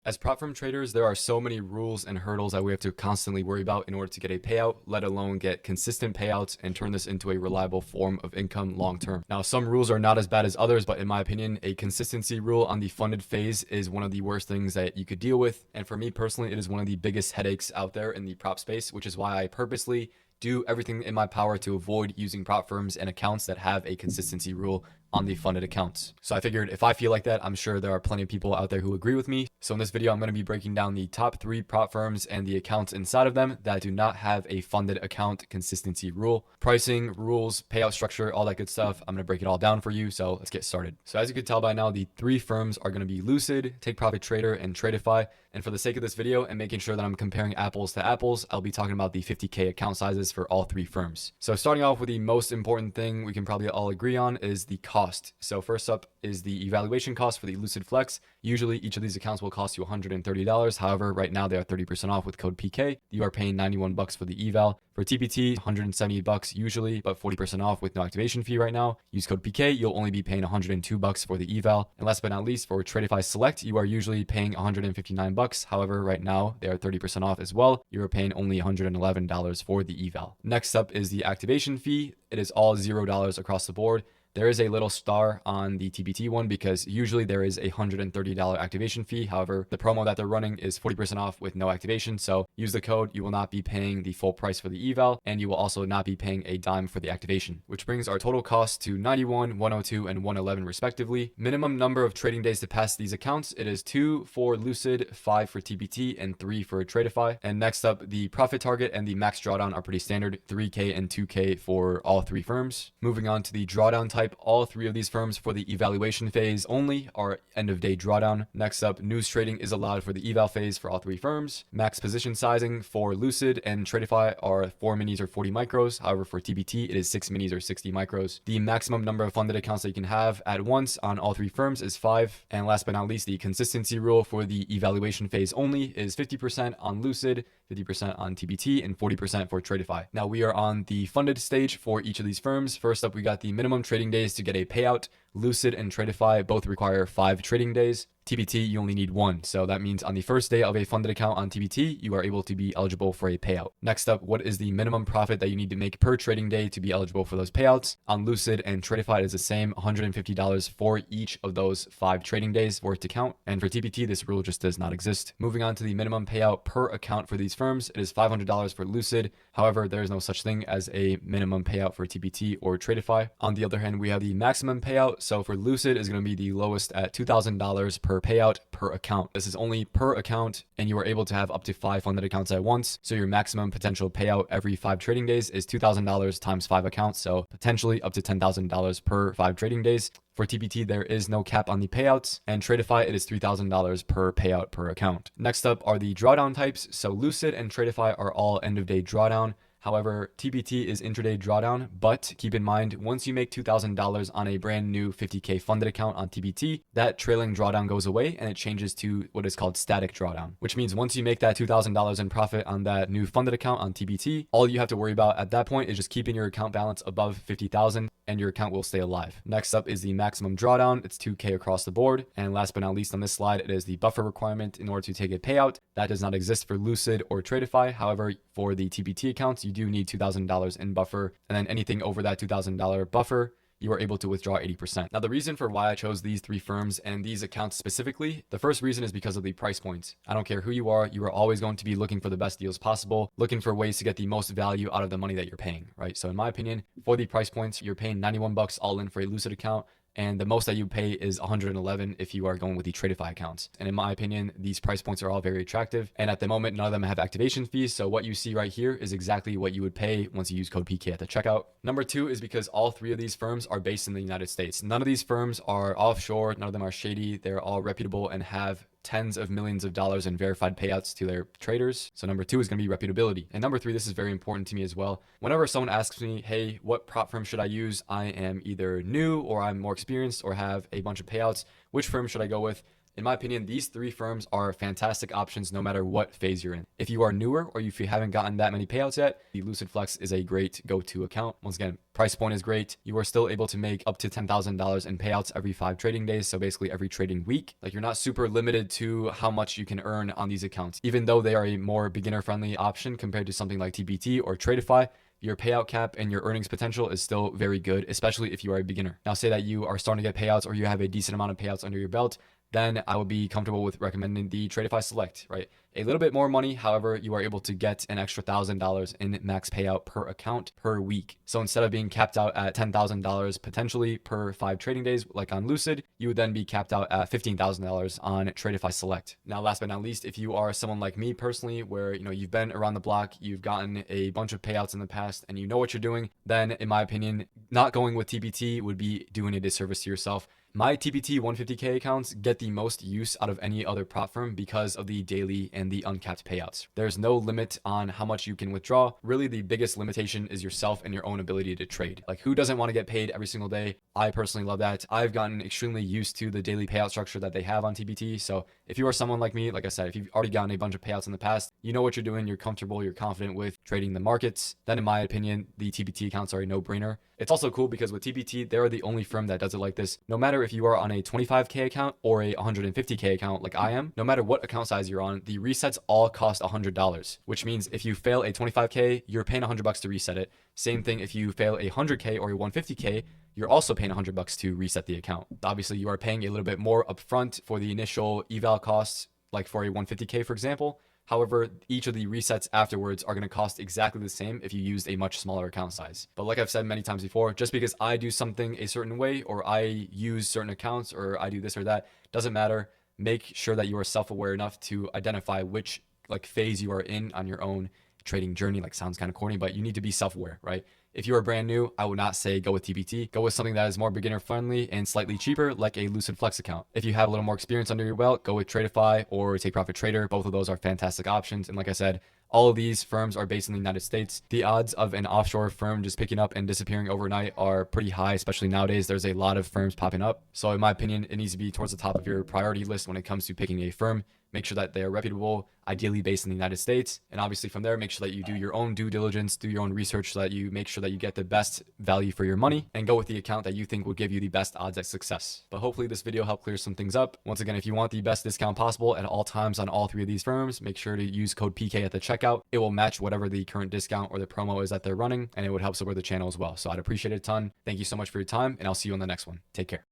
As prop firm traders, there are so many rules and hurdles that we have to constantly worry about in order to get a payout, let alone get consistent payouts and turn this into a reliable form of income long term. Now, some rules are not as bad as others, but in my opinion, a consistency rule on the funded phase is one of the worst things that you could deal with. And for me personally, it is one of the biggest headaches out there in the prop space, which is why I purposely do everything in my power to avoid using prop firms and accounts that have a consistency rule on the funded accounts. So I figured if I feel like that, I'm sure there are plenty of people out there who agree with me. So in this video, I'm going to be breaking down the top 3 prop firms and the accounts inside of them that do not have a funded account consistency rule. Pricing, rules, payout structure, all that good stuff. I'm going to break it all down for you. So let's get started. So as you can tell by now, the 3 firms are going to be Lucid, Take Profit Trader, and Tradeify. And for the sake of this video and making sure that I'm comparing apples to apples, I'll be talking about the 50K account sizes for all 3 firms. So starting off with the most important thing we can probably all agree on is the cost. So first up is the evaluation cost for the Lucid Flex. Usually each of these accounts will cost you $130. However, right now they are 30% off with code PK. You are paying 91 bucks for the eval. For TPT, 170 bucks usually, but 40% off with no activation fee right now. Use code PK, you'll only be paying 102 bucks for the eval. And last but not least, for Tradeify Select, you are usually paying 159 bucks. However, right now they are 30% off as well. You are paying only $111 for the eval. Next up is the activation fee. It is all $0 across the board. There is a little star on the TBT one because usually there is a $130 activation fee. However, the promo that they're running is 40% off with no activation. So use the code. You will not be paying the full price for the eval, and you will also not be paying a dime for the activation, which brings our total cost to 91, 102, and 111 respectively. Minimum number of trading days to pass these accounts. It is 2 for Lucid, 5 for TBT, and 3 for Tradeify. And next up, the profit target and the max drawdown are pretty standard, 3K and 2K for all 3 firms. Moving on to the drawdown type. All 3 of these firms for the evaluation phase only are end of day drawdown. Next up, news trading is allowed for the eval phase for all 3 firms. Max position sizing for Lucid and Tradeify are 4 minis or 40 micros. However, for TBT, it is 6 minis or 60 micros. The maximum number of funded accounts that you can have at once on all 3 firms is 5. And last but not least, the consistency rule for the evaluation phase only is 50% on Lucid, 50% on TBT, and 40% for Tradeify. Now we are on the funded stage for each of these firms. First up, we got the minimum trading days to get a payout. Lucid and Tradeify both require 5 trading days. TBT, you only need 1. So that means on the first day of a funded account on TBT, you are able to be eligible for a payout. Next up, what is the minimum profit that you need to make per trading day to be eligible for those payouts? On Lucid and Tradeify, it is the same, $150 for each of those 5 trading days for it to count. And for TBT, this rule just does not exist. Moving on to the minimum payout per account for these firms, it is $500 for Lucid. However, there is no such thing as a minimum payout for TBT or Tradeify. On the other hand, we have the maximum payout. So for Lucid is going to be the lowest at $2,000 per payout per account. This is only per account, and you are able to have up to 5 funded accounts at once. So your maximum potential payout every 5 trading days is $2,000 times 5 accounts. So potentially up to $10,000 per 5 trading days. For TBT, there is no cap on the payouts, and Tradeify, it is $3,000 per payout per account. Next up are the drawdown types. So Lucid and Tradeify are all end of day drawdown. However, TBT is intraday drawdown, but keep in mind, once you make $2,000 on a brand new 50K funded account on TBT, that trailing drawdown goes away and it changes to what is called static drawdown, which means once you make that $2,000 in profit on that new funded account on TBT, all you have to worry about at that point is just keeping your account balance above 50,000 and your account will stay alive. Next up is the maximum drawdown. It's 2K across the board. And last but not least on this slide, it is the buffer requirement in order to take a payout. That does not exist for Lucid or Tradeify. However, for the TBT accounts, you do need $2,000 in buffer. And then anything over that $2,000 buffer, you are able to withdraw 80%. Now, the reason for why I chose these 3 firms and these accounts specifically, the first reason is because of the price points. I don't care who you are always going to be looking for the best deals possible, looking for ways to get the most value out of the money that you're paying, right? So in my opinion, for the price points, you're paying 91 bucks all in for a Lucid account. And the most that you pay is 111 if you are going with the Tradeify accounts. And in my opinion, these price points are all very attractive. And at the moment, none of them have activation fees. So what you see right here is exactly what you would pay once you use code PK at the checkout. Number 2 is because all 3 of these firms are based in the United States. None of these firms are offshore. None of them are shady. They're all reputable and have tens of millions of dollars in verified payouts to their traders. So number 2 is going to be reputability. And number 3, this is very important to me as well. Whenever someone asks me, hey, what prop firm should I use? I am either new or I'm more experienced or have a bunch of payouts. Which firm should I go with? In my opinion, these three firms are fantastic options no matter what phase you're in. If you are newer or if you haven't gotten that many payouts yet, the Lucid Flex is a great go-to account. Once again, price point is great. You are still able to make up to $10,000 in payouts every 5 trading days. So basically every trading week. Like, you're not super limited to how much you can earn on these accounts. Even though they are a more beginner friendly option compared to something like TBT or Tradeify, your payout cap and your earnings potential is still very good, especially if you are a beginner. Now, say that you are starting to get payouts or you have a decent amount of payouts under your belt, then I would be comfortable with recommending the Tradeify Select, right? A little bit more money. However, you are able to get an extra $1,000 in max payout per account per week. So instead of being capped out at $10,000 potentially per 5 trading days, like on Lucid, you would then be capped out at $15,000 on Tradeify Select. Now, last but not least, if you are someone like me personally, where you've been around the block, you've gotten a bunch of payouts in the past, and you know what you're doing, then in my opinion, not going with TPT would be doing a disservice to yourself. My TPT 150K accounts get the most use out of any other prop firm because of the daily and the uncapped payouts. There's no limit on how much you can withdraw. Really, the biggest limitation is yourself and your own ability to trade. Like, who doesn't want to get paid every single day? I personally love that. I've gotten extremely used to the daily payout structure that they have on TPT. So if you are someone like me, like I said, if you've already gotten a bunch of payouts in the past, you know what you're doing, you're comfortable, you're confident with trading the markets, then in my opinion, the TPT accounts are a no-brainer. It's also cool because with TPT, they're the only firm that does it like this. No matter if you are on a 25K account or a 150K account like I am, no matter what account size you're on, the resets all cost $100, which means if you fail a 25K, you're paying $100 to reset it. Same thing if you fail a 100K or a 150K, you're also paying $100 to reset the account. Obviously, you are paying a little bit more upfront for the initial eval costs, like for a 150K, for example. However, each of the resets afterwards are going to cost exactly the same if you used a much smaller account size. But like I've said many times before, just because I do something a certain way or I use certain accounts or I do this or that, doesn't matter. Make sure that you are self-aware enough to identify which phase you are in on your own trading journey. Sounds kind of corny, but you need to be self-aware, right? If you are brand new, I would not say go with TPT. Go with something that is more beginner friendly and slightly cheaper, like a Lucid Flex account. If you have a little more experience under your belt, go with Tradeify or Take Profit Trader. Both of those are fantastic options. And like I said, all of these firms are based in the United States. The odds of an offshore firm just picking up and disappearing overnight are pretty high, especially nowadays. There's a lot of firms popping up. So in my opinion, it needs to be towards the top of your priority list when it comes to picking a firm. Make sure that they are reputable, ideally based in the United States. And obviously from there, make sure that you do your own due diligence, do your own research so that you make sure that you get the best value for your money and go with the account that you think will give you the best odds at success. But hopefully this video helped clear some things up. Once again, if you want the best discount possible at all times on all 3 of these firms, make sure to use code PK at the checkout. It will match whatever the current discount or the promo is that they're running, and it would help support the channel as well. So I'd appreciate it a ton. Thank you so much for your time, and I'll see you on the next one. Take care.